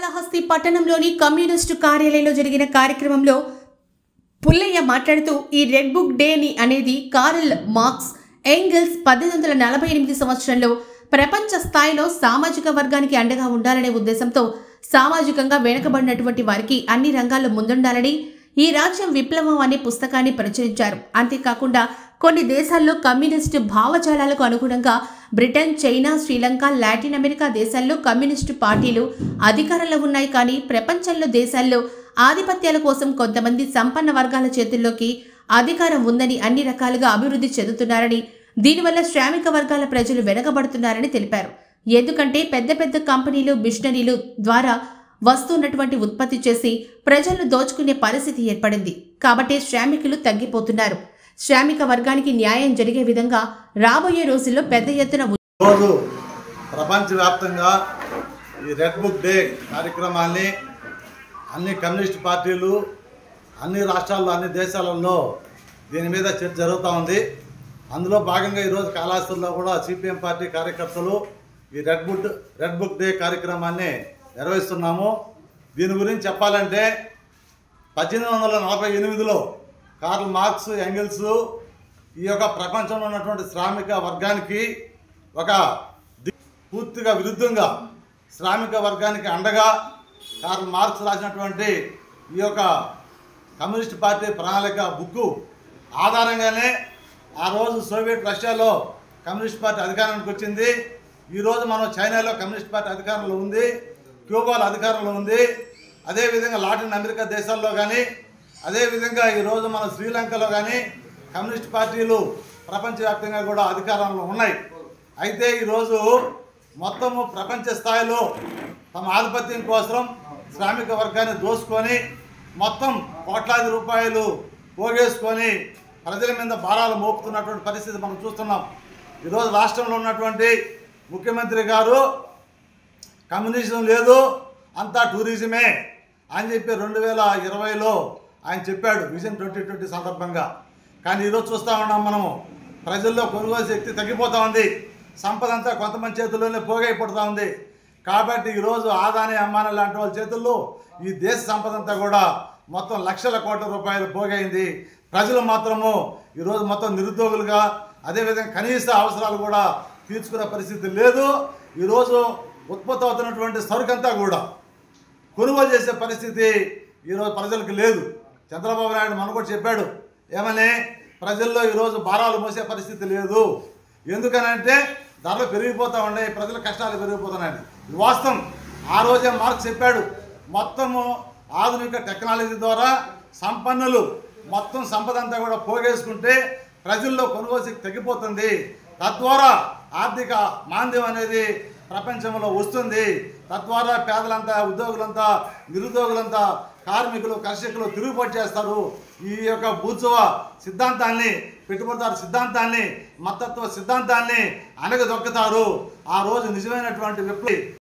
శ్రీకాళహస్తి పట్టణంలోని కమ్యూనిస్టు కార్యాలయంలో జరిగిన కార్యక్రమంలో పుల్లయ్య మాట్లాడుతూ ఈ రెడ్ బుక్ డే అనేది కార్ల్ మార్క్స్ ఎంగెల్స్ 1848 సంవత్సరంలో ప్రపంచ స్థాయిలో సామాజిక వర్గానికి అండగా ఉండాలనే ఉద్దేశంతో సామాజికంగా వెనుకబడినటువంటి వారికి అన్ని రంగాల్లో ముందుండాలని ఈ రాజ్యం విప్లవం అనే పుస్తకాన్ని ప్రచురించారు. అంతేకాకుండా కొన్ని దేశాల్లో కమ్యూనిస్టు భావజాలాలకు అనుగుణంగా Britain, China, Sri Lanka, Latin America దేశాల్లో కమ్యూనిస్టు పార్టీలు అధికారంలో ఉన్నాయి. కానీ ప్రపంచంలో దేశాల్లో ఆధిపత్యాల కోసం కొంతమంది సంపన్న వర్గాల చేతుల్లోకి అధికారం ఉందని, అన్ని రకాలుగా అభివృద్ధి చెందుతున్నారని, దీనివల్ల శ్రామిక వర్గాల ప్రజలు వెనకబడుతున్నారని తెలిపారు. ఎందుకంటే పెద్ద పెద్ద కంపెనీలు, మిషనరీలు ద్వారా వస్తున్నటువంటి ఉత్పత్తి చేసి ప్రజలను దోచుకునే పరిస్థితి ఏర్పడింది. కాబట్టి శ్రామికులు తగ్గిపోతున్నారు. శ్రామిక వర్గానికి న్యాయం జరిగే విధంగా రాబోయే రోజుల్లో పెద్ద ఎత్తున రోజు ప్రపంచవ్యాప్తంగా ఈ రెడ్ బుక్ డే కార్యక్రమాన్ని అన్ని కమ్యూనిస్ట్ పార్టీలు అన్ని రాష్ట్రాల్లో అన్ని దేశాలలో దీని మీద చర్చ జరుగుతూ ఉంది. అందులో భాగంగా ఈరోజు కాళహస్తిలో కూడా సిపిఎం పార్టీ కార్యకర్తలు ఈ రెడ్ బుక్ డే కార్యక్రమాన్ని నిర్వహిస్తున్నాము. దీని గురించి చెప్పాలంటే 1848లో కార్ల్ మార్క్స్, ఎంగెల్స్ ఈ యొక్క ప్రపంచంలో ఉన్నటువంటి శ్రామిక వర్గానికి ఒక పూర్తిగా విరుద్ధంగా శ్రామిక వర్గానికి అండగా కార్ల్ మార్క్స్ రాసినటువంటి ఈ యొక్క కమ్యూనిస్ట్ పార్టీ ప్రణాళిక బుక్కు ఆధారంగానే ఆ రోజు సోవియట్ రష్యాలో కమ్యూనిస్ట్ పార్టీ అధికారానికి వచ్చింది. ఈరోజు మనం చైనాలో కమ్యూనిస్ట్ పార్టీ అధికారంలో ఉంది, క్యూబాలో అధికారంలో ఉంది, అదేవిధంగా లాటిన్ అమెరికా దేశాల్లో కానీ, అదేవిధంగా ఈరోజు మన శ్రీలంకలో కానీ కమ్యూనిస్ట్ పార్టీలు ప్రపంచవ్యాప్తంగా కూడా అధికారంలో ఉన్నాయి. అయితే ఈరోజు మొత్తము ప్రపంచ స్థాయిలో తమ ఆధిపత్యం కోసం శ్రామిక వర్గాన్ని దోసుకొని మొత్తం కోట్లాది రూపాయలు పోగేసుకొని ప్రజల మీద భారాలు మోపుతున్నటువంటి పరిస్థితి మనం చూస్తున్నాం. ఈరోజు రాష్ట్రంలో ఉన్నటువంటి ముఖ్యమంత్రి గారు కమ్యూనిజం లేదు, అంతా టూరిజమే అని చెప్పి 2020లో ఆయన చెప్పాడు విజన్ 2020 సందర్భంగా. కానీ ఈరోజు చూస్తూ ఉన్నాం మనము ప్రజల్లో కొనుగోలు శక్తి తగ్గిపోతూ ఉంది, సంపద అంతా కొంతమంది చేతుల్లోనే పోగైపోతూ ఉంది. కాబట్టి ఈరోజు ఆదాని, అంబానీ లాంటి వాళ్ళ చేతుల్లో ఈ దేశ సంపద అంతా కూడా మొత్తం లక్షల కోట్ల రూపాయలు పోగైంది. ప్రజలు మాత్రము ఈరోజు మొత్తం నిరుద్యోగులుగా, అదేవిధంగా కనీస అవసరాలు కూడా తీర్చుకునే పరిస్థితి లేదు. ఈరోజు ఉత్పత్తి అవుతున్నటువంటి సరుకంతా కూడా కొనుగోలు చేసే పరిస్థితి ఈరోజు ప్రజలకు లేదు. చంద్రబాబు నాయుడు మనకు కూడా చెప్పాడు, ఏమని ప్రజల్లో ఈరోజు భారాలు మోసే పరిస్థితి లేదు. ఎందుకనంటే ధరలు పెరిగిపోతూ ఉన్నాయి, ప్రజల కష్టాలు పెరిగిపోతున్నాయి. ఇది వాస్తవం. ఆ రోజే మార్క్స్ చెప్పాడు, మొత్తము ఆధునిక టెక్నాలజీ ద్వారా సంపన్నులు మొత్తం సంపద అంతా కూడా పోగేసుకుంటే ప్రజల్లో కొనుగోలు శక్తి తగ్గిపోతుంది. తద్వారా ఆర్థిక మాంద్యం అనేది ప్రపంచంలో వస్తుంది. తద్వారా పేదలంతా, ఉద్యోగులంతా, నిరుద్యోగులంతా, కార్మికులు, కర్షకులు తిరుగుబాటు చేస్తారు. ఈ యొక్క బూర్జువా సిద్ధాంతాన్ని, పెట్టుబడిదారు సిద్ధాంతాన్ని, మతత్వ సిద్ధాంతాన్ని అణగదొక్కుతారు. ఆ రోజు నిజమైనటువంటి విప్లవం